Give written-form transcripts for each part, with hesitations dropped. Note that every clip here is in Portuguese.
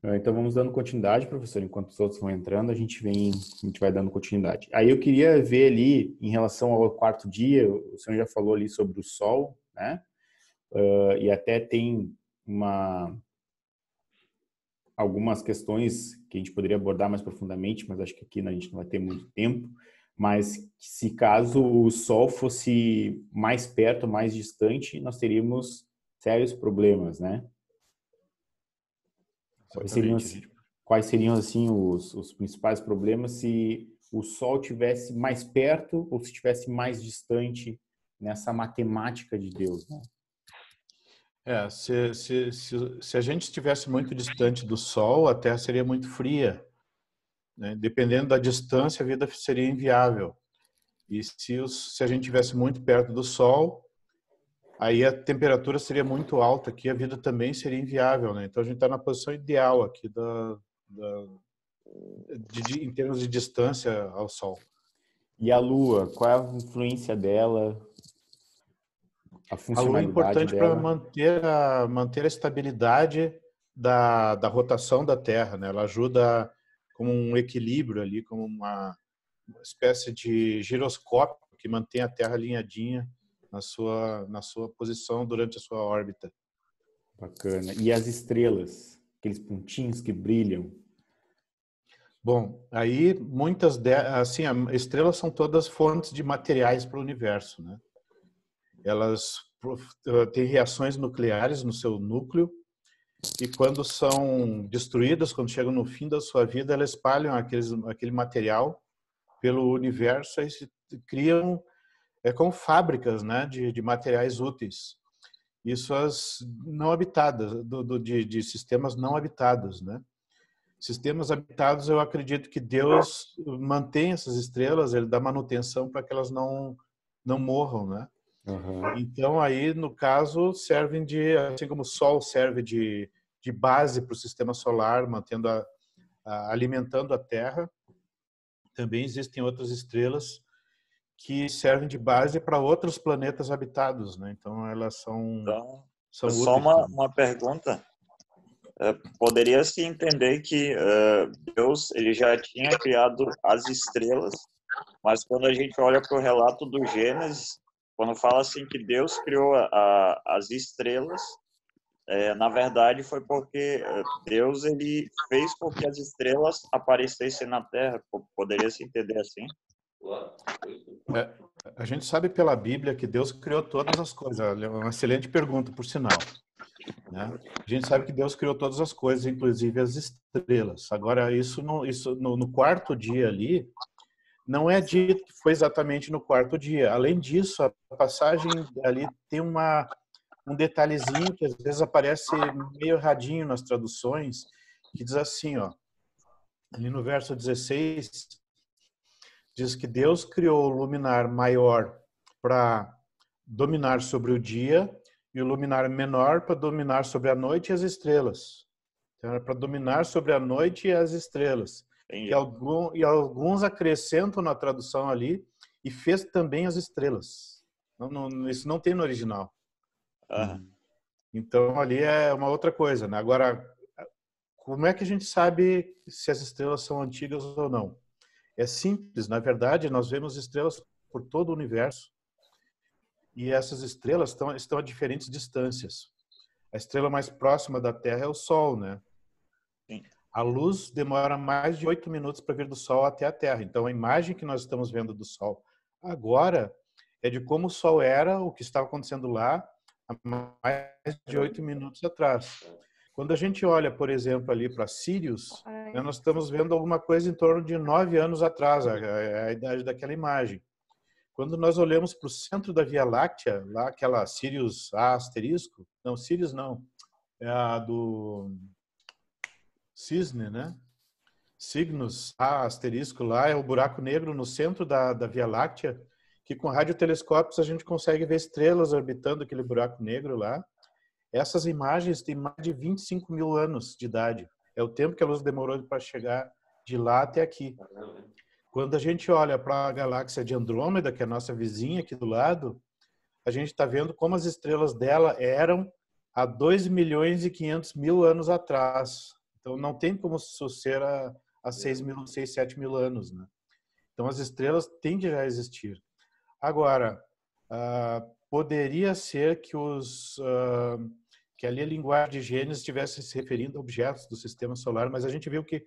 Então vamos dando continuidade, professor. Enquanto os outros vão entrando, a gente vai dando continuidade. Aí eu queria ver ali, em relação ao quarto dia, o senhor já falou ali sobre o Sol, né? E até tem algumas questões que a gente poderia abordar mais profundamente, mas acho que aqui a gente não vai ter muito tempo. Mas se caso o Sol fosse mais perto, mais distante, nós teríamos sérios problemas, né? Quais seriam, Exatamente. quais seriam assim os principais problemas se o Sol tivesse mais perto ou se tivesse mais distante nessa matemática de Deus, né? Se a gente estivesse muito distante do Sol, a Terra seria muito fria, né? Dependendo da distância, a vida seria inviável. E se a gente estivesse muito perto do Sol, aí a temperatura seria muito alta, aqui a vida também seria inviável, né? Então a gente está na posição ideal aqui em termos de distância ao Sol. E a Lua, qual é a influência dela, a A Lua é funcionalidade importante para dela? manter a estabilidade da rotação da Terra, né? Ela ajuda como um equilíbrio ali, como uma espécie de giroscópio que mantém a Terra alinhadinha na sua posição durante a sua órbita. Bacana. E as estrelas, aqueles pontinhos que brilham? Bom, aí assim, estrelas são todas fontes de materiais para o universo, né? Elas têm reações nucleares no seu núcleo e quando são destruídas, quando chegam no fim da sua vida, elas espalham aquele material pelo universo e se criam como fábricas, né, de materiais úteis. Isso as não habitadas, de sistemas não habitados, né? Sistemas habitados, eu acredito que Deus mantém essas estrelas, ele dá manutenção para que elas não morram, né? Uhum. Então aí, no caso, servem assim como o Sol serve de base para o sistema solar, alimentando a Terra, também existem outras estrelas que servem de base para outros planetas habitados, né? Então elas Então, são só úteis também. uma pergunta. Poderia-se entender que Deus ele já tinha criado as estrelas, mas quando a gente olha para o relato do Gênesis, quando fala assim que Deus criou as estrelas, na verdade foi porque Deus ele fez com que as estrelas aparecessem na Terra. Poderia se entender assim? É, a gente sabe pela Bíblia que Deus criou todas as coisas. É uma excelente pergunta, por sinal, né? A gente sabe que Deus criou todas as coisas, inclusive as estrelas. Agora, isso no quarto dia ali, não é dito que foi exatamente no quarto dia. Além disso, a passagem ali tem um detalhezinho que às vezes aparece meio erradinho nas traduções, que diz assim, ó, ali no verso 16, diz que Deus criou o luminar maior para dominar sobre o dia e o luminar menor para dominar sobre a noite e as estrelas. Então, era para dominar sobre a noite e as estrelas. E alguns acrescentam na tradução ali e fez também as estrelas. Isso não tem no original. Uhum. Então, ali é uma outra coisa, né? Agora, como é que a gente sabe se as estrelas são antigas ou não? É simples, na verdade, nós vemos estrelas por todo o universo e essas estrelas estão a diferentes distâncias. A estrela mais próxima da Terra é o Sol, né? Sim. A luz demora mais de 8 minutos para vir do Sol até a Terra. Então, a imagem que nós estamos vendo do Sol agora é de como o Sol era, o que estava acontecendo lá, há mais de 8 minutos atrás. Quando a gente olha, por exemplo, ali para Sirius, né, nós estamos vendo alguma coisa em torno de 9 anos atrás, a idade daquela imagem. Quando nós olhamos para o centro da Via Láctea, lá aquela Sirius A asterisco, não, Sirius não, é a do Cisne, né? Cygnus A asterisco lá é o buraco negro no centro da Via Láctea, que com radiotelescópios a gente consegue ver estrelas orbitando aquele buraco negro lá. Essas imagens têm mais de 25 mil anos de idade. É o tempo que a luz demorou para chegar de lá até aqui. Quando a gente olha para a galáxia de Andrômeda, que é a nossa vizinha aqui do lado, a gente está vendo como as estrelas dela eram há 2 milhões e 500 mil anos atrás. Então não tem como isso ser há 7 mil anos, né? Então as estrelas tendem a existir. Agora, poderia ser que ali a linguagem de Gênesis estivesse se referindo a objetos do sistema solar, mas a gente viu que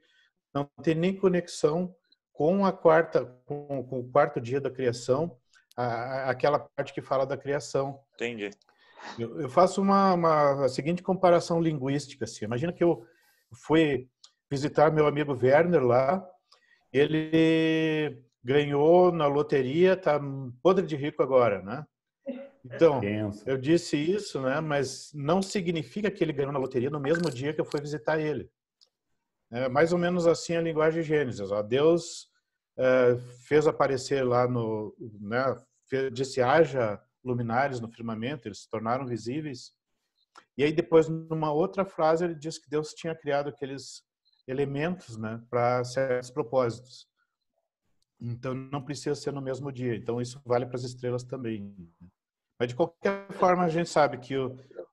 não tem nem conexão com com o quarto dia da criação, aquela parte que fala da criação. Entendi. Eu faço a seguinte comparação linguística. Assim. Imagina que eu fui visitar meu amigo Werner lá, ele ganhou na loteria, tá podre de rico agora, né? Então, eu disse isso, né? Mas não significa que ele ganhou na loteria no mesmo dia que eu fui visitar ele. É mais ou menos assim a linguagem de Gênesis. Ó. Deus fez aparecer lá disse haja luminares no firmamento, eles se tornaram visíveis. E aí depois, numa outra frase, ele diz que Deus tinha criado aqueles elementos, né, para certos propósitos. Então não precisa ser no mesmo dia. Então isso vale para as estrelas também. Mas de qualquer forma a gente sabe que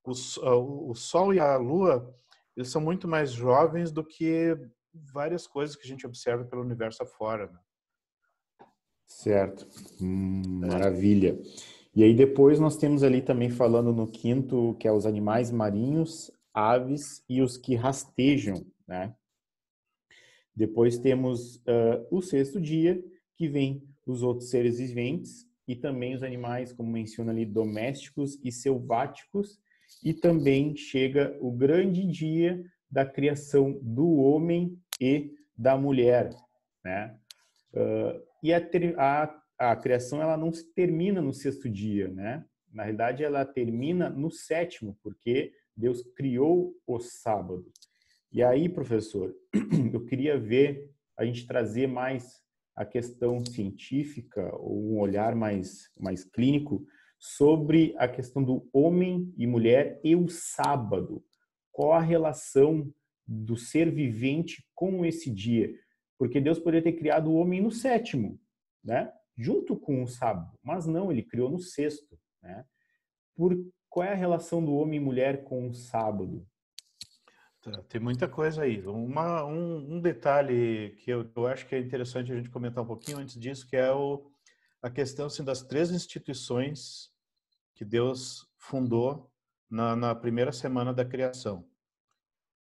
o Sol e a Lua eles são muito mais jovens do que várias coisas que a gente observa pelo universo afora. Né? Certo. Maravilha. E aí depois nós temos ali também falando no quinto, que é os animais marinhos, aves e os que rastejam, né? Depois temos o sexto dia, que vem os outros seres viventes e também os animais, como menciona ali, domésticos e selváticos. E também chega o grande dia da criação do homem e da mulher, né? E a criação ela não se termina no sexto dia, né? Na realidade, ela termina no sétimo, porque Deus criou o sábado. E aí, professor, eu queria ver a gente trazer mais a questão científica ou um olhar mais clínico sobre a questão do homem e mulher e o sábado. Qual a relação do ser vivente com esse dia? Porque Deus poderia ter criado o homem no sétimo, né? Junto com o sábado, mas não, ele criou no sexto, né? Qual é a relação do homem e mulher com o sábado? Tem muita coisa aí. Um detalhe que eu acho que é interessante a gente comentar um pouquinho antes disso, que é a questão assim, das 3 instituições que Deus fundou na primeira semana da criação.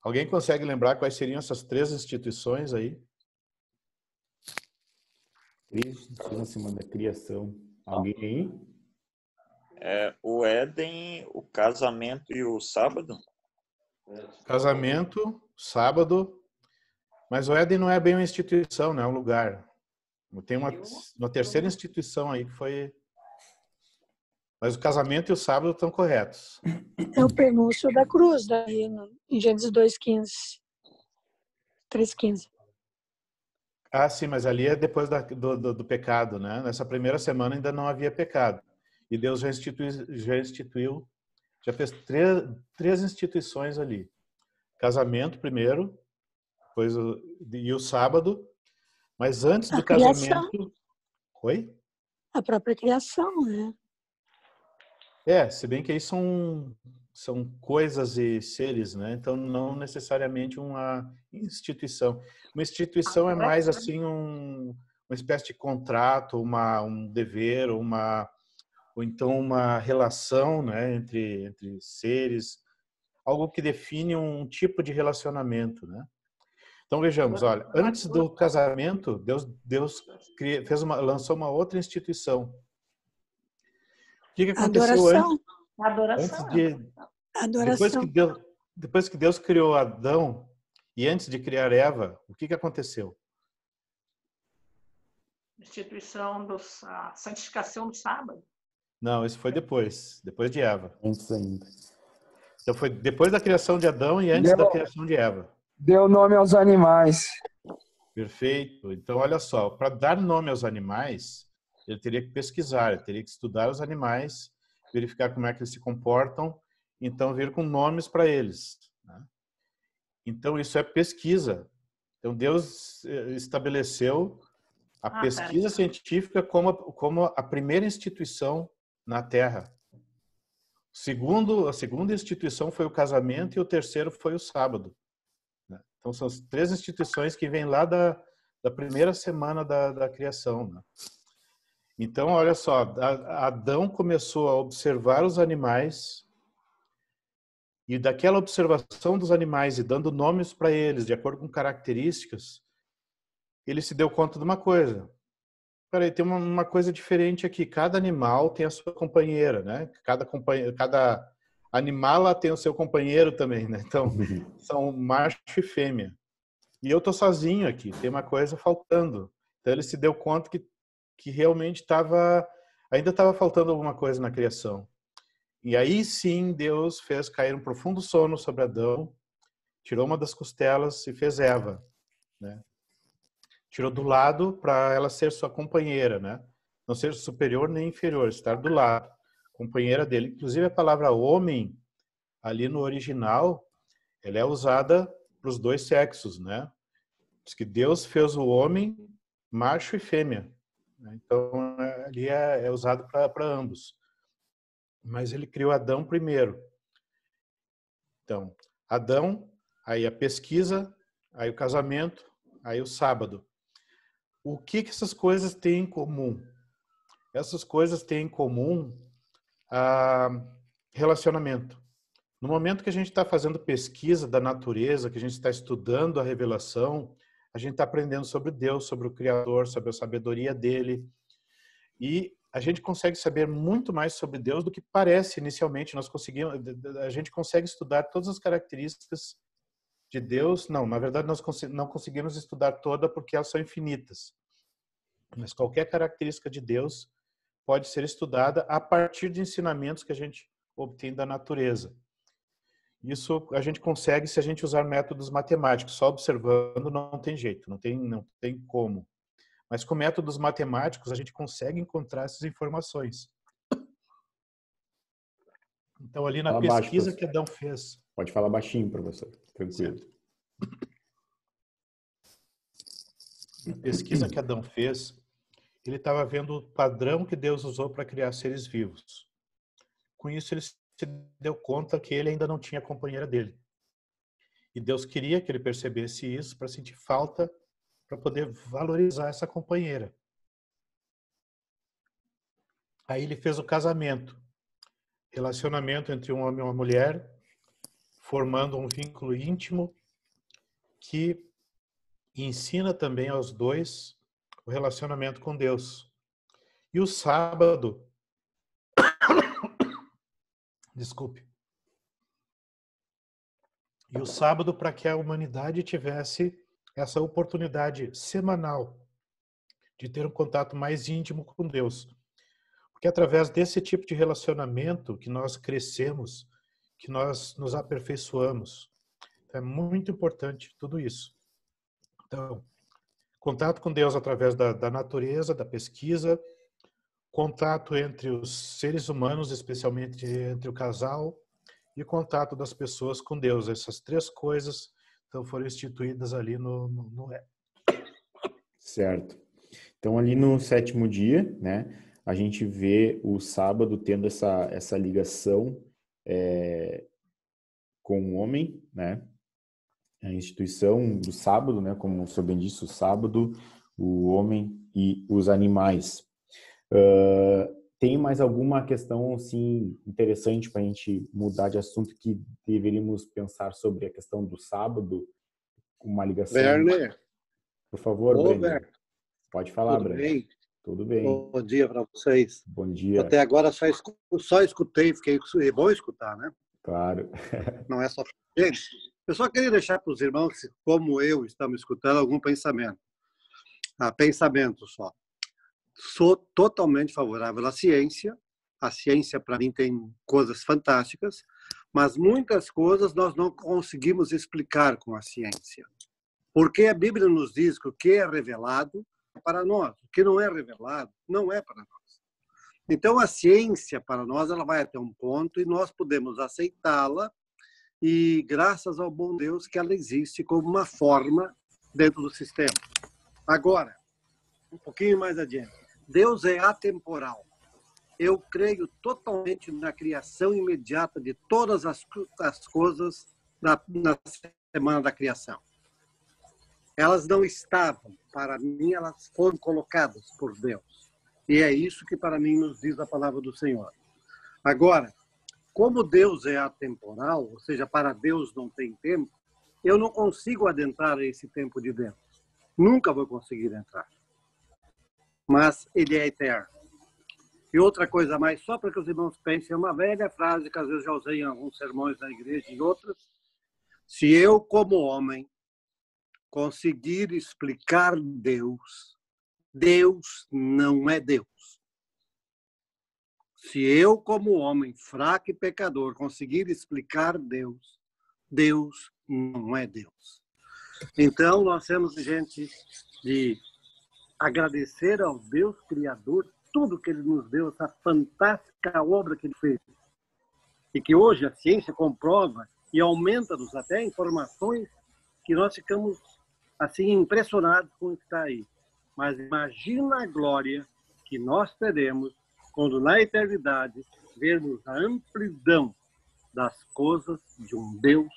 Alguém consegue lembrar quais seriam essas 3 instituições aí? 3 instituições na semana da criação. Alguém aí? O Éden, o casamento e o sábado? Casamento, sábado, mas o Éden não é bem uma instituição, né? É um lugar. Tem uma terceira instituição aí que foi... Mas o casamento e o sábado estão corretos. É o prenúncio da cruz, daí, em Gênesis 2:15. 3:15. Ah, sim, mas ali é depois do pecado, né? Nessa primeira semana ainda não havia pecado. E Deus já instituiu, já fez 3 instituições ali. Casamento primeiro, depois e o sábado. Mas antes do casamento... Oi? A própria criação, né? Se bem que aí são coisas e seres, né? Então não necessariamente uma instituição. Uma instituição é mais assim uma espécie de contrato, um dever, ou então uma relação, né, entre seres, algo que define um tipo de relacionamento, né? Então vejamos, olha, antes do casamento, Deus lançou uma outra instituição. O que aconteceu antes? Adoração. Depois que Deus criou Adão e antes de criar Eva, o que aconteceu? A santificação do sábado. Não, isso foi depois de Eva. Antes ainda. Então foi depois da criação de Adão e antes da criação de Eva. Deu nome aos animais. Perfeito. Então olha só, para dar nome aos animais, ele teria que pesquisar, ele teria que estudar os animais, verificar como é que eles se comportam, então vir com nomes para eles. Né? Então isso é pesquisa. Então Deus estabeleceu a pesquisa científica como a primeira instituição na Terra. A segunda instituição foi o casamento e o terceiro foi o sábado. né? Então, são as 3 instituições que vêm lá da primeira semana da criação, né? Então, olha só, Adão começou a observar os animais e daquela observação dos animais e dando nomes para eles, de acordo com características, ele se deu conta de uma coisa. Peraí, tem uma coisa diferente aqui. Cada animal tem a sua companheira, né? Cada animal lá tem o seu companheiro também, né? Então, são macho e fêmea. E eu tô sozinho aqui, tem uma coisa faltando. Então, ele se deu conta que realmente ainda estava faltando alguma coisa na criação. E aí sim, Deus fez cair um profundo sono sobre Adão, tirou uma das costelas e fez Eva, né? Tirou do lado para ela ser sua companheira, né? Não ser superior nem inferior, estar do lado, companheira dele. Inclusive a palavra homem, ali no original, ela é usada para os 2 sexos, né? Diz que Deus fez o homem macho e fêmea, né? Então ali é usado para ambos. Mas ele criou Adão primeiro. Então, Adão, aí a pesquisa, aí o casamento, aí o sábado. O que essas coisas têm em comum? Essas coisas têm em comum relacionamento. No momento que a gente está fazendo pesquisa da natureza, que a gente está estudando a revelação, a gente está aprendendo sobre Deus, sobre o Criador, sobre a sabedoria dele. E a gente consegue saber muito mais sobre Deus do que parece inicialmente. A gente consegue estudar todas as características de Deus. Não, na verdade, nós não conseguimos estudar toda porque elas são infinitas. Mas qualquer característica de Deus pode ser estudada a partir de ensinamentos que a gente obtém da natureza. Isso a gente consegue se a gente usar métodos matemáticos. Só observando não tem jeito, não tem como. Mas com métodos matemáticos a gente consegue encontrar essas informações. Então ali na pesquisa que Adão fez... Pode falar baixinho, professor. Tranquilo. Certo. Na pesquisa que Adão fez, ele estava vendo o padrão que Deus usou para criar seres vivos. Com isso ele se deu conta que ele ainda não tinha a companheira dele. E Deus queria que ele percebesse isso para sentir falta, para poder valorizar essa companheira. Aí ele fez o casamento, relacionamento entre um homem e uma mulher, formando um vínculo íntimo que ensina também aos 2 o relacionamento com Deus. E o sábado, desculpe, e o sábado para que a humanidade tivesse essa oportunidade semanal de ter um contato mais íntimo com Deus. Porque é através desse tipo de relacionamento que nós crescemos, que nós nos aperfeiçoamos. Então, é muito importante tudo isso. Então, contato com Deus através da natureza, da pesquisa, contato entre os seres humanos, especialmente entre o casal, e contato das pessoas com Deus. Essas 3 coisas então, foram instituídas ali no Certo. Então, ali no 7º dia, né, a gente vê o sábado tendo essa ligação com o homem, né? A instituição do sábado, né, como o senhor bem disse, o sábado, o homem e os animais. Tem mais alguma questão assim, interessante para a gente mudar de assunto que deveríamos pensar sobre a questão do sábado? Uma ligação... Werner. Por favor, Breno. Pode falar, Tudo Breno. bem? Tudo bem. Bom dia para vocês. Bom dia. Até agora só escutei, é bom escutar, né? Claro. Não é só gente. Eu só queria deixar para os irmãos, como eu, estamos escutando algum pensamento. Pensamento só. Sou totalmente favorável à ciência. A ciência, para mim, tem coisas fantásticas, mas muitas coisas nós não conseguimos explicar com a ciência. Porque a Bíblia nos diz que o que é revelado é para nós, o que não é revelado não é para nós. Então, a ciência, para nós, ela vai até um ponto e nós podemos aceitá-la e, graças ao bom Deus, que ela existe como uma forma dentro do sistema. Agora, um pouquinho mais adiante. Deus é atemporal. Eu creio totalmente na criação imediata de todas as coisas na semana da criação. Elas não estavam, para mim, elas foram colocadas por Deus. E é isso que, para mim, nos diz a palavra do Senhor. Agora, como Deus é atemporal, ou seja, para Deus não tem tempo, eu não consigo adentrar esse tempo de Deus. Nunca vou conseguir entrar. Mas Ele é eterno. E outra coisa mais, só para que os irmãos pensem, é uma velha frase que às vezes já usei em alguns sermões na igreja e outras. Se eu, como homem, conseguir explicar Deus, Deus não é Deus. Se eu, como homem fraco e pecador, conseguir explicar Deus, Deus não é Deus. Então, nós temos, gente, de agradecer ao Deus Criador tudo que Ele nos deu, essa fantástica obra que Ele fez. E que hoje a ciência comprova e aumenta-nos até informações que nós ficamos assim impressionados com o que está aí. Mas imagina a glória que nós teremos quando na eternidade vermos a amplidão das coisas de um Deus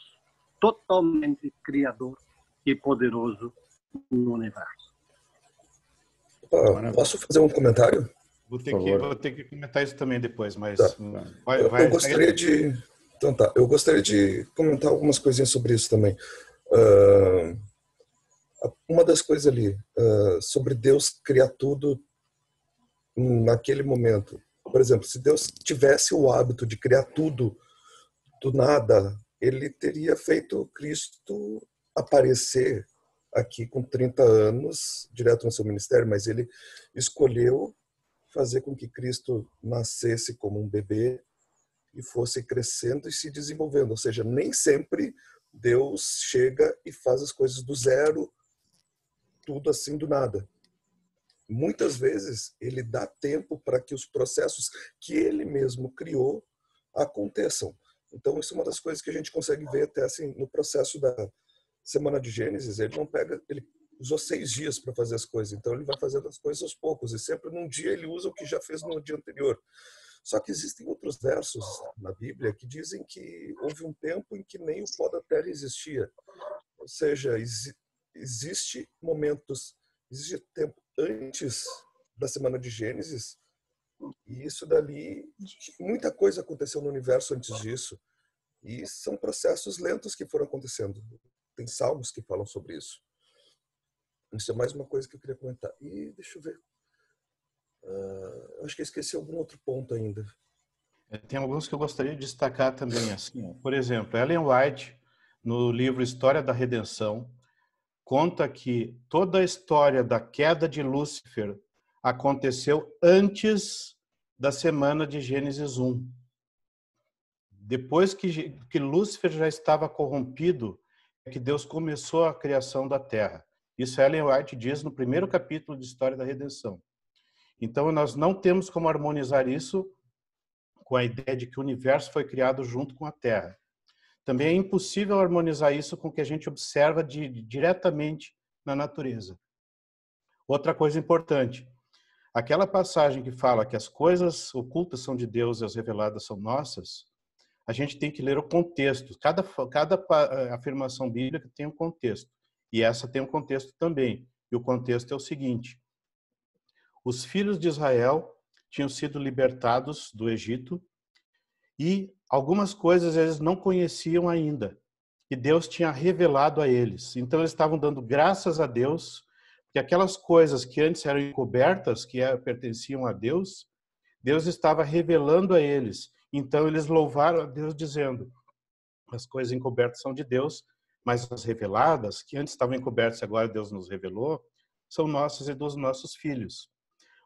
totalmente criador e poderoso no universo. Posso fazer um comentário? Vou ter que comentar isso também depois, mas... Tá. Eu gostaria de... Então tá, eu gostaria de comentar algumas coisinhas sobre isso também. Uma das coisas ali, sobre Deus criar tudo naquele momento. Por exemplo, se Deus tivesse o hábito de criar tudo do nada, Ele teria feito Cristo aparecer aqui com 30 anos, direto no seu ministério, mas Ele escolheu fazer com que Cristo nascesse como um bebê e fosse crescendo e se desenvolvendo. Ou seja, nem sempre Deus chega e faz as coisas do zero, tudo assim do nada. Muitas vezes Ele dá tempo para que os processos que Ele mesmo criou aconteçam. Então, isso é uma das coisas que a gente consegue ver até assim no processo da Semana de Gênesis. Ele usou 6 dias para fazer as coisas, então ele vai fazendo as coisas aos poucos, e sempre num dia ele usa o que já fez no dia anterior. Só que existem outros versos na Bíblia que dizem que houve um tempo em que nem o pó da terra existia. Ou seja, existe tempo antes da Semana de Gênesis, e isso dali, muita coisa aconteceu no universo antes disso, e são processos lentos que foram acontecendo. Tem salmos que falam sobre isso. Isso é mais uma coisa que eu queria comentar. E deixa eu ver. Acho que eu esqueci algum outro ponto ainda. Tem alguns que eu gostaria de destacar também. Assim, por exemplo, Ellen White, no livro História da Redenção, conta que toda a história da queda de Lúcifer aconteceu antes da semana de Gênesis 1. Depois que Lúcifer já estava corrompido, é que Deus começou a criação da Terra. Isso Ellen White diz no primeiro capítulo de História da Redenção. Então, nós não temos como harmonizar isso com a ideia de que o universo foi criado junto com a Terra. Também é impossível harmonizar isso com o que a gente observa diretamente na natureza. Outra coisa importante, aquela passagem que fala que as coisas ocultas são de Deus e as reveladas são nossas, a gente tem que ler o contexto. Cada afirmação bíblica tem um contexto. E essa tem um contexto também. E o contexto é o seguinte: os filhos de Israel tinham sido libertados do Egito e algumas coisas eles não conheciam ainda. E Deus tinha revelado a eles. Então eles estavam dando graças a Deus que aquelas coisas que antes eram encobertas, que pertenciam a Deus, Deus estava revelando a eles. Então eles louvaram a Deus dizendo: as coisas encobertas são de Deus, mas as reveladas, que antes estavam encobertas e agora Deus nos revelou, são nossas e dos nossos filhos.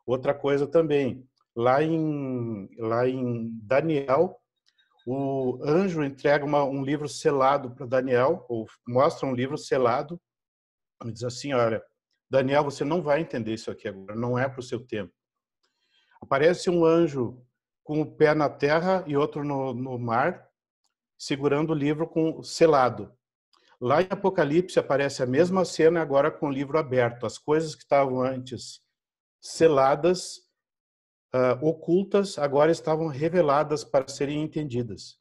Outra coisa também, lá em Daniel, o anjo entrega um livro selado para Daniel, ou mostra um livro selado, e diz assim: olha, Daniel, você não vai entender isso aqui agora, não é para o seu tempo. Aparece um anjo com o pé na terra e outro no mar, segurando o livro selado. Lá em Apocalipse aparece a mesma cena, agora com o livro aberto. As coisas que estavam antes seladas, ocultas, agora estavam reveladas para serem entendidas.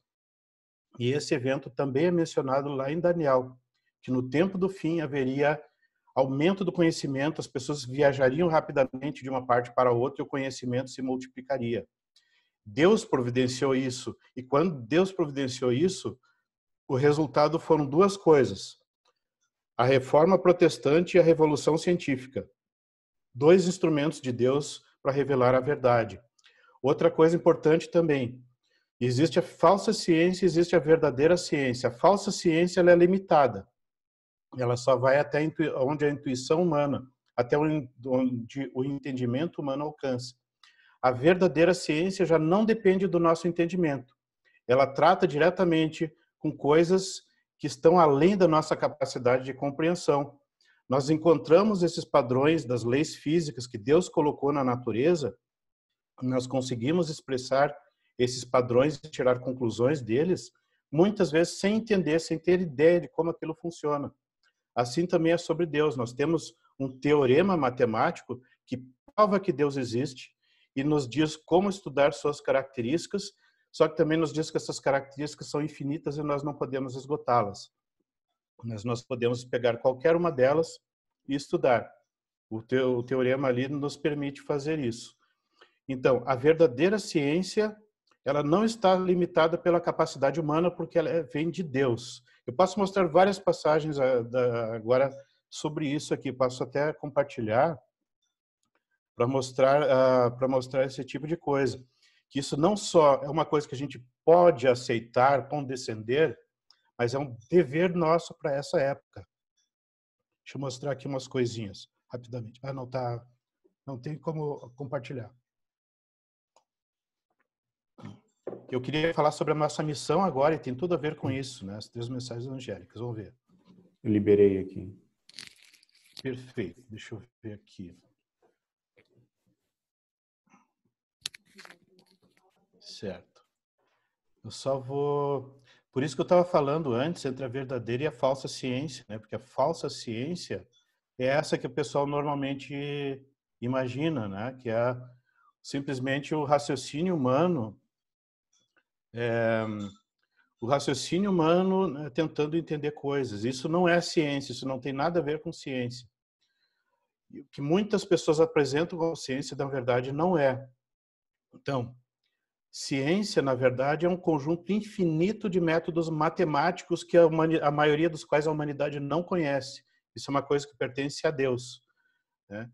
E esse evento também é mencionado lá em Daniel. que no tempo do fim haveria aumento do conhecimento, as pessoas viajariam rapidamente de uma parte para outra e o conhecimento se multiplicaria. Deus providenciou isso, e quando Deus providenciou isso, o resultado foram duas coisas: a Reforma Protestante e a Revolução Científica. Dois instrumentos de Deus para revelar a verdade. Outra coisa importante também: existe a falsa ciência, existe a verdadeira ciência. A falsa ciência ela é limitada. Ela só vai até onde a intuição humana, até onde o entendimento humano alcança. A verdadeira ciência já não depende do nosso entendimento. Ela trata diretamente com coisas que estão além da nossa capacidade de compreensão. Nós encontramos esses padrões das leis físicas que Deus colocou na natureza, nós conseguimos expressar esses padrões e tirar conclusões deles, muitas vezes sem entender, sem ter ideia de como aquilo funciona. Assim também é sobre Deus. Nós temos um teorema matemático que prova que Deus existe e nos diz como estudar suas características, só que também nos diz que essas características são infinitas e nós não podemos esgotá-las. Mas nós podemos pegar qualquer uma delas e estudar. O teorema ali nos permite fazer isso. Então, a verdadeira ciência, ela não está limitada pela capacidade humana, porque ela vem de Deus. Eu posso mostrar várias passagens agora sobre isso aqui, posso até compartilhar para mostrar esse tipo de coisa. Que isso não só é uma coisa que a gente pode aceitar, condescender, mas é um dever nosso para essa época. Deixa eu mostrar aqui umas coisinhas, rapidamente. Não tem como compartilhar. Eu queria falar sobre a nossa missão agora, e tem tudo a ver com isso, né? As 3 mensagens angélicas, vamos ver. Eu liberei aqui. Perfeito, deixa eu ver aqui. Certo. Eu só vou... Por isso que eu estava falando antes entre a verdadeira e a falsa ciência, né? Porque a falsa ciência é essa que o pessoal normalmente imagina, né? Que é simplesmente o raciocínio humano, né, tentando entender coisas. Isso não é ciência, isso não tem nada a ver com ciência. E o que muitas pessoas apresentam como ciência, na verdade, não é. Então, ciência, na verdade, é um conjunto infinito de métodos matemáticos que a maioria dos quais a humanidade não conhece. Isso é uma coisa que pertence a Deus, né?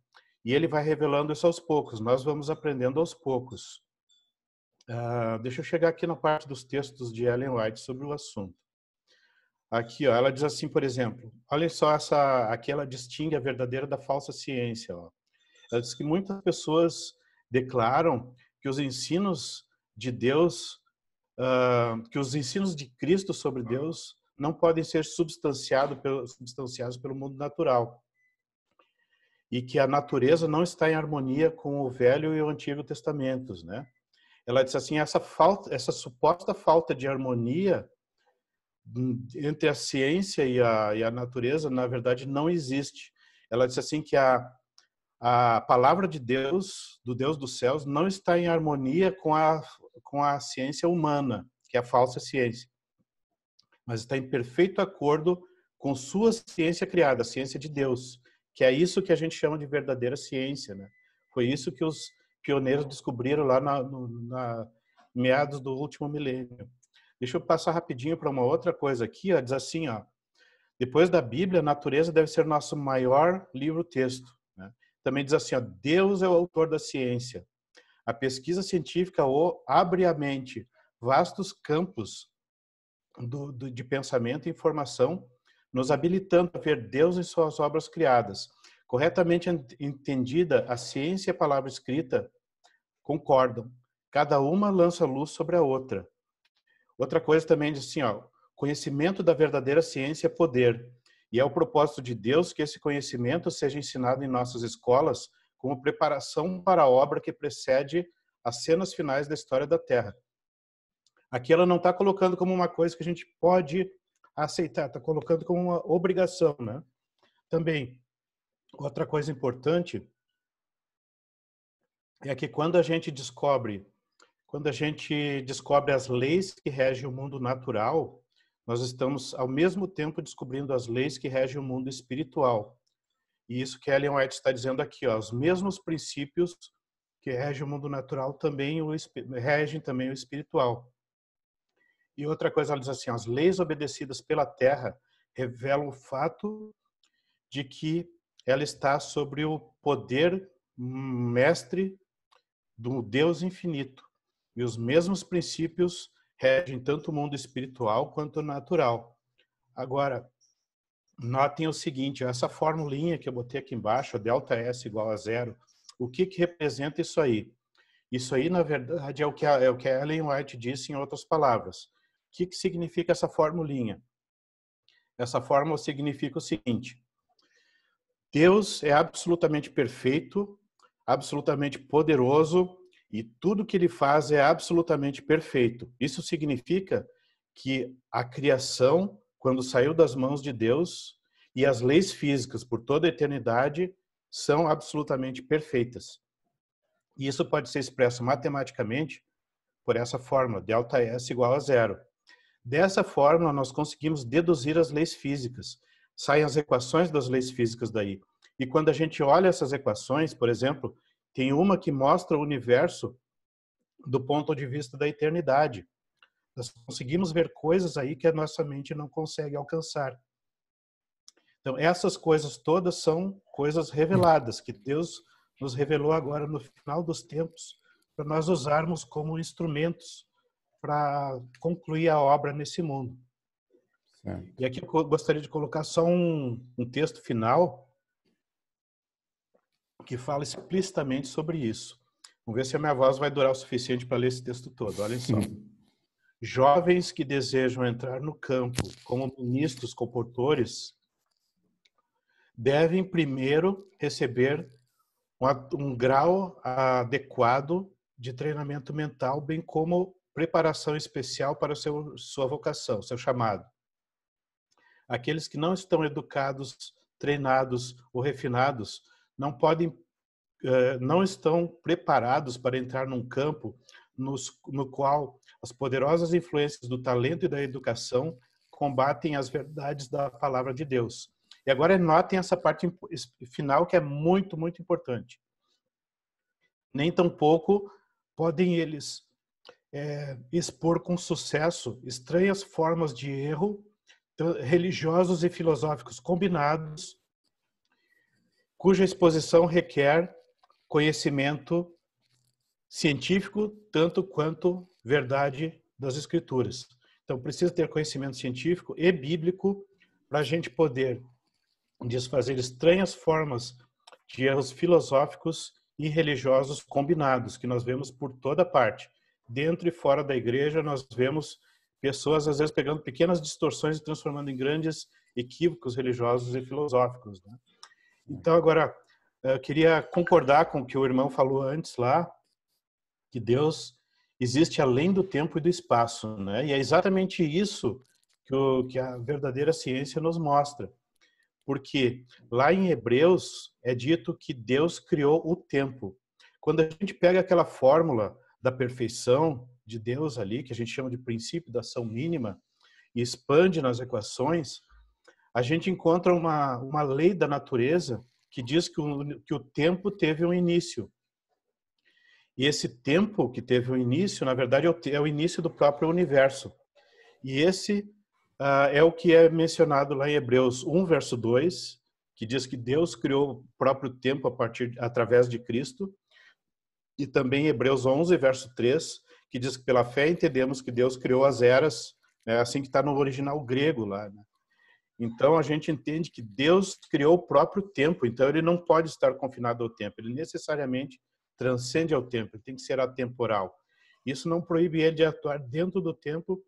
E ele vai revelando isso aos poucos. Nós vamos aprendendo aos poucos. Deixa eu chegar aqui na parte dos textos de Ellen White sobre o assunto. Aqui, ó, ela diz assim, por exemplo, olha só aqui ela distingue a verdadeira da falsa ciência. Ó. Ela diz que muitas pessoas declaram que os ensinos de Deus, que os ensinos de Cristo sobre Deus não podem ser substanciados pelo mundo natural. E que a natureza não está em harmonia com o Velho e o Antigo Testamentos, né? Ela diz assim, essa suposta falta de harmonia entre a ciência e a natureza, na verdade, não existe. Ela diz assim que a palavra de Deus, do Deus dos céus, não está em harmonia com a ciência humana, que é a falsa ciência, mas está em perfeito acordo com sua ciência criada, a ciência de Deus, que é isso que a gente chama de verdadeira ciência, né? Foi isso que os pioneiros descobriram lá na meados do último milênio. Deixa eu passar rapidinho para uma outra coisa aqui, ó, diz assim, ó, depois da Bíblia, a natureza deve ser nosso maior livro-texto, né? Também diz assim, ó, Deus é o autor da ciência. A pesquisa científica abre a mente, vastos campos de pensamento e informação, nos habilitando a ver Deus em suas obras criadas. Corretamente entendida, a ciência e a palavra escrita concordam. Cada uma lança luz sobre a outra. Outra coisa também diz assim, ó, conhecimento da verdadeira ciência é poder. E é o propósito de Deus que esse conhecimento seja ensinado em nossas escolas como preparação para a obra que precede as cenas finais da história da Terra. Aqui ela não está colocando como uma coisa que a gente pode aceitar, está colocando como uma obrigação, né? Também, outra coisa importante é que quando a gente descobre as leis que regem o mundo natural, nós estamos ao mesmo tempo descobrindo as leis que regem o mundo espiritual. E isso que Ellen White está dizendo aqui, ó, os mesmos princípios que regem o mundo natural também regem também o espiritual. E outra coisa, ela diz assim, as leis obedecidas pela terra revelam o fato de que ela está sobre o poder mestre do Deus infinito. E os mesmos princípios regem tanto o mundo espiritual quanto o natural. Agora, notem o seguinte, essa formulinha que eu botei aqui embaixo, ΔS igual a 0, o que representa isso aí? Isso aí, na verdade, é o que a Ellen White disse em outras palavras. O que significa essa formulinha? Essa fórmula significa o seguinte, Deus é absolutamente perfeito, absolutamente poderoso, e tudo que ele faz é absolutamente perfeito. Isso significa que a criação, quando saiu das mãos de Deus, e as leis físicas por toda a eternidade são absolutamente perfeitas. E isso pode ser expresso matematicamente por essa fórmula, ΔS igual a 0. Dessa forma, nós conseguimos deduzir as leis físicas. Saem as equações das leis físicas daí. E quando a gente olha essas equações, por exemplo, tem uma que mostra o universo do ponto de vista da eternidade. Nós conseguimos ver coisas aí que a nossa mente não consegue alcançar. Então, essas coisas todas são coisas reveladas, que Deus nos revelou agora no final dos tempos, para nós usarmos como instrumentos para concluir a obra nesse mundo. Certo. E aqui eu gostaria de colocar só um texto final que fala explicitamente sobre isso. Vamos ver se a minha voz vai durar o suficiente para ler esse texto todo. Olhem só. Jovens que desejam entrar no campo como ministros comportores devem primeiro receber um grau adequado de treinamento mental, bem como preparação especial para sua vocação, seu chamado. Aqueles que não estão educados, treinados ou refinados não estão preparados para entrar num campo no qual as poderosas influências do talento e da educação combatem as verdades da palavra de Deus. E agora notem essa parte final que é muito, muito importante. Nem tampouco podem eles expor com sucesso estranhas formas de erro religiosos e filosóficos combinados, cuja exposição requer conhecimento científico tanto quanto verdade das Escrituras. Então, precisa ter conhecimento científico e bíblico para a gente poder desfazer estranhas formas de erros filosóficos e religiosos combinados, que nós vemos por toda parte. Dentro e fora da igreja, nós vemos pessoas, às vezes, pegando pequenas distorções e transformando em grandes equívocos religiosos e filosóficos, né? Então, agora, eu queria concordar com o que o irmão falou antes lá, que Deus existe além do tempo e do espaço, né? E é exatamente isso que a verdadeira ciência nos mostra. Porque lá em Hebreus é dito que Deus criou o tempo. Quando a gente pega aquela fórmula da perfeição de Deus ali, que a gente chama de princípio da ação mínima, e expande nas equações, a gente encontra uma lei da natureza que diz que o tempo teve um início. E esse tempo que teve um início, na verdade, é o início do próprio universo. E esse é o que é mencionado lá em Hebreus 1, verso 2, que diz que Deus criou o próprio tempo através de Cristo. E também Hebreus 11, verso 3, que diz que pela fé entendemos que Deus criou as eras, assim que está no original grego lá, né? Então, a gente entende que Deus criou o próprio tempo, então ele não pode estar confinado ao tempo, ele necessariamente transcende ao tempo, ele tem que ser atemporal. Isso não proíbe ele de atuar dentro do tempo,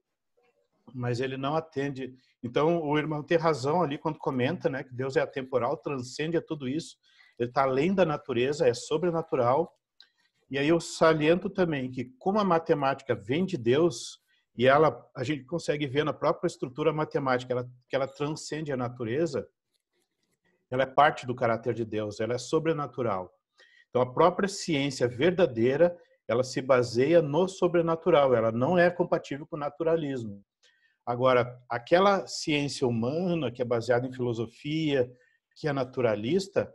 mas ele não atende. Então, o irmão tem razão ali quando comenta, né, que Deus é atemporal, transcende a tudo isso, ele está além da natureza, é sobrenatural. E aí eu saliento também que como a matemática vem de Deus, e a gente consegue ver na própria estrutura matemática que ela transcende a natureza, ela é parte do caráter de Deus, ela é sobrenatural. Então, a própria ciência verdadeira, ela se baseia no sobrenatural, ela não é compatível com o naturalismo. Agora, aquela ciência humana que é baseada em filosofia, que é naturalista,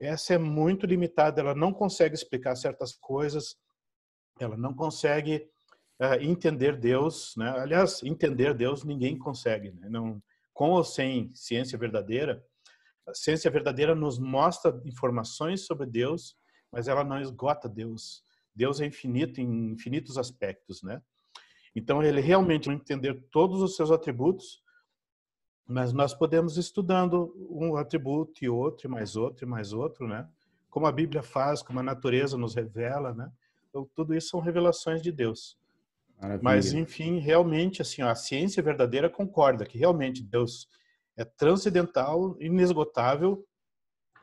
essa é muito limitada, ela não consegue explicar certas coisas, ela não consegue entender Deus, né? Aliás, entender Deus ninguém consegue, né? Não, com ou sem ciência verdadeira, a ciência verdadeira nos mostra informações sobre Deus, mas ela não esgota Deus. Deus é infinito em infinitos aspectos, né? Então, ele realmente não entender todos os seus atributos, mas nós podemos ir estudando um atributo e outro, e mais outro, e mais outro, né? Como a Bíblia faz, como a natureza nos revela, né? Então, tudo isso são revelações de Deus. Maravilha. Mas, enfim, realmente, assim, a ciência verdadeira concorda que realmente Deus é transcendental, inesgotável,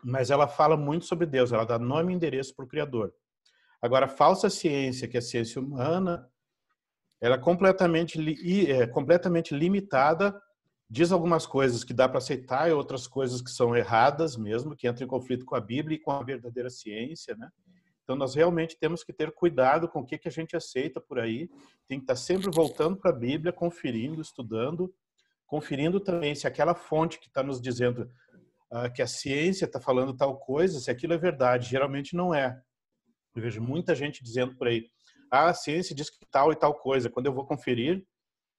mas ela fala muito sobre Deus, ela dá nome e endereço para o Criador. Agora, a falsa ciência, que é a ciência humana, ela é completamente limitada, diz algumas coisas que dá para aceitar e outras coisas que são erradas mesmo, que entram em conflito com a Bíblia e com a verdadeira ciência, né? Então, nós realmente temos que ter cuidado com o que a gente aceita por aí. Tem que estar sempre voltando para a Bíblia, conferindo, estudando, conferindo também se aquela fonte que está nos dizendo que a ciência está falando tal coisa, se aquilo é verdade. Geralmente não é. Eu vejo muita gente dizendo por aí, a ciência diz que tal e tal coisa. Quando eu vou conferir,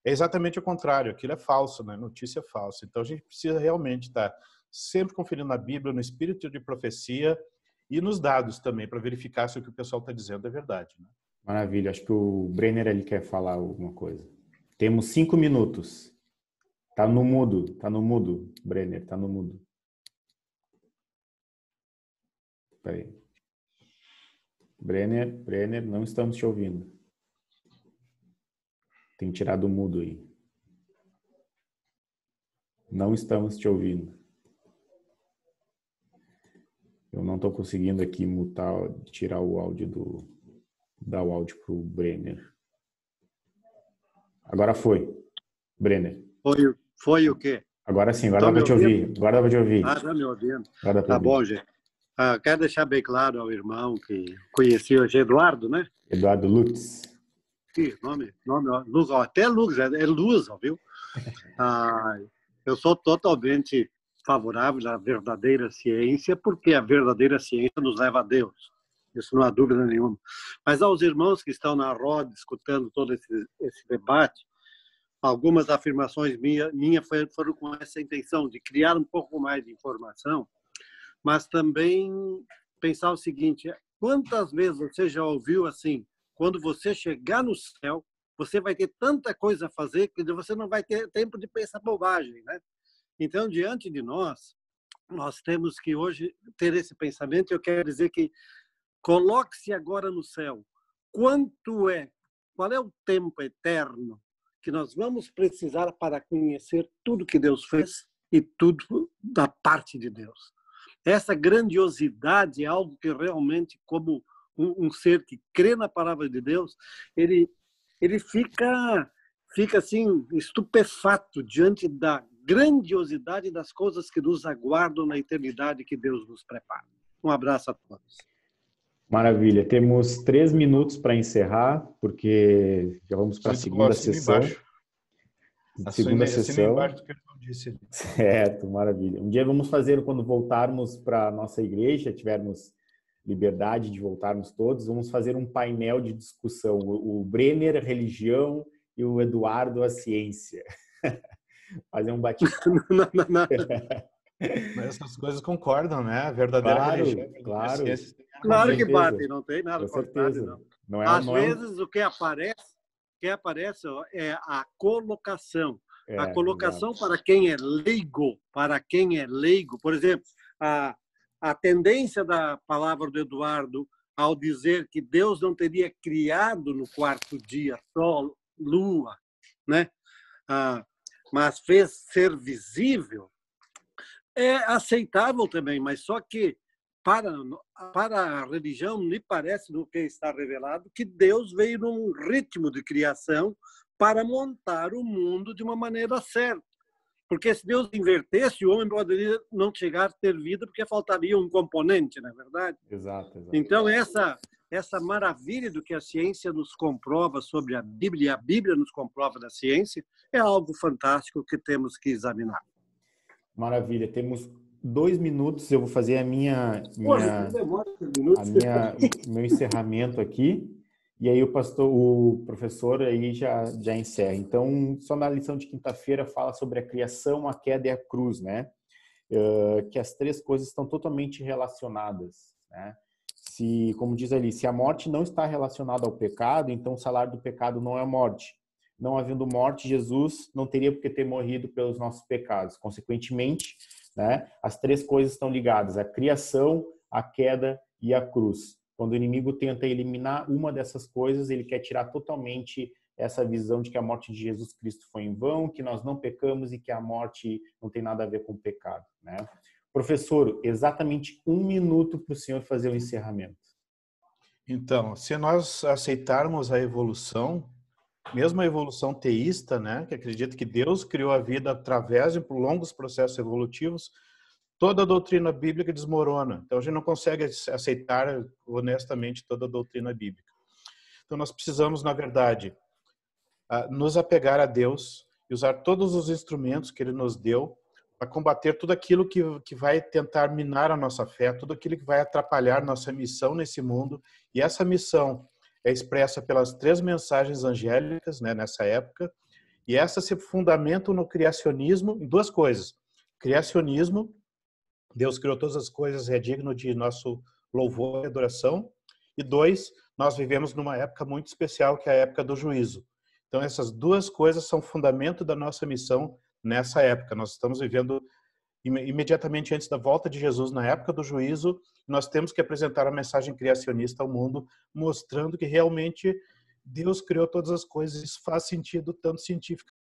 é exatamente o contrário. Aquilo é falso, né? Notícia falsa. Então, a gente precisa realmente estar sempre conferindo na Bíblia, no espírito de profecia e nos dados também, para verificar se o que o pessoal está dizendo é verdade, né? Maravilha. Acho que o Brenner ele quer falar alguma coisa. Temos 5 minutos. Tá no mudo, Brenner, tá no mudo. Peraí. Brenner, não estamos te ouvindo. Tem que tirar do mudo aí. Não estamos te ouvindo. Eu não estou conseguindo aqui mutar, tirar o áudio dar o áudio para o Brenner. Agora foi, Brenner. Foi o quê? Agora sim, agora dá para te ouvir. Agora dá para te ouvir. Ah, está me ouvindo? Tá bom, gente. Quero deixar bem claro ao irmão que conheci hoje, Eduardo, né? Eduardo Lutz. Sim, nome Luz, até Luz, é Luz, viu? Eu sou totalmente favorável à verdadeira ciência, porque a verdadeira ciência nos leva a Deus. Isso não há dúvida nenhuma. Mas aos irmãos que estão na roda, escutando todo esse debate, algumas afirmações minhas foram com essa intenção de criar um pouco mais de informação, mas também pensar o seguinte, quantas vezes você já ouviu assim, quando você chegar no céu, você vai ter tanta coisa a fazer que você não vai ter tempo de pensar bobagem, né? Então, diante de nós temos que hoje ter esse pensamento. Eu quero dizer que coloque-se agora no céu. Qual é o tempo eterno que nós vamos precisar para conhecer tudo que Deus fez e tudo da parte de Deus? Essa grandiosidade é algo que realmente, como um ser que crê na palavra de Deus, ele fica assim estupefato diante da grandiosidade das coisas que nos aguardam na eternidade que Deus nos prepara. Um abraço a todos. Maravilha. Temos 3 minutos para encerrar, porque já vamos para a segunda sessão. Segunda sessão. Certo, maravilha. Um dia vamos fazer, quando voltarmos para a nossa igreja, tivermos liberdade de voltarmos todos, vamos fazer um painel de discussão. O Brenner, a religião, e o Eduardo, a ciência. Fazer um bate-papo. Mas essas coisas concordam, né? A verdadeira religião. Claro. Claro que bate, não tem nada com certeza. Não é Às vezes o que aparece é a colocação. A colocação exato. Para quem é leigo, por exemplo, a tendência da palavra do Eduardo ao dizer que Deus não teria criado no 4º dia sol, lua, né? Mas fez ser visível, é aceitável também, mas só que para a religião me parece, no que está revelado, que Deus veio num ritmo de criação para montar o mundo de uma maneira certa. Porque se Deus invertesse, o homem poderia não chegar a ter vida porque faltaria um componente, não é verdade? Exato. Então, essa essa maravilha do que a ciência nos comprova sobre a Bíblia nos comprova da ciência, é algo fantástico que temos que examinar. Maravilha. Temos 2 minutos. Eu vou fazer meu encerramento aqui. E aí o professor aí já encerra. Então, só na lição de quinta-feira fala sobre a criação, a queda e a cruz, né? Que as 3 coisas estão totalmente relacionadas, né? Como diz ali, se a morte não está relacionada ao pecado, então o salário do pecado não é a morte. Não havendo morte, Jesus não teria por que ter morrido pelos nossos pecados. Consequentemente, né, as 3 coisas estão ligadas: a criação, a queda e a cruz. Quando o inimigo tenta eliminar uma dessas coisas, ele quer tirar totalmente essa visão de que a morte de Jesus Cristo foi em vão, que nós não pecamos e que a morte não tem nada a ver com o pecado, né? Professor, exatamente 1 minuto para o senhor fazer o encerramento. Então, se nós aceitarmos a evolução, mesmo a evolução teísta, né, que acredita que Deus criou a vida através de longos processos evolutivos, toda a doutrina bíblica desmorona. Então, a gente não consegue aceitar honestamente toda a doutrina bíblica. Então, nós precisamos, na verdade, nos apegar a Deus e usar todos os instrumentos que Ele nos deu para combater tudo aquilo que vai tentar minar a nossa fé, tudo aquilo que vai atrapalhar nossa missão nesse mundo. E essa missão é expressa pelas 3 mensagens angélicas, né, nessa época, e essas se fundamentam no criacionismo em 2 coisas. Criacionismo, Deus criou todas as coisas, é digno de nosso louvor e adoração. E 2, nós vivemos numa época muito especial, que é a época do juízo. Então, essas 2 coisas são fundamento da nossa missão nessa época. Nós estamos vivendo imediatamente antes da volta de Jesus, na época do juízo. Nós temos que apresentar a mensagem criacionista ao mundo, mostrando que realmente Deus criou todas as coisas. Isso faz sentido tanto cientificamente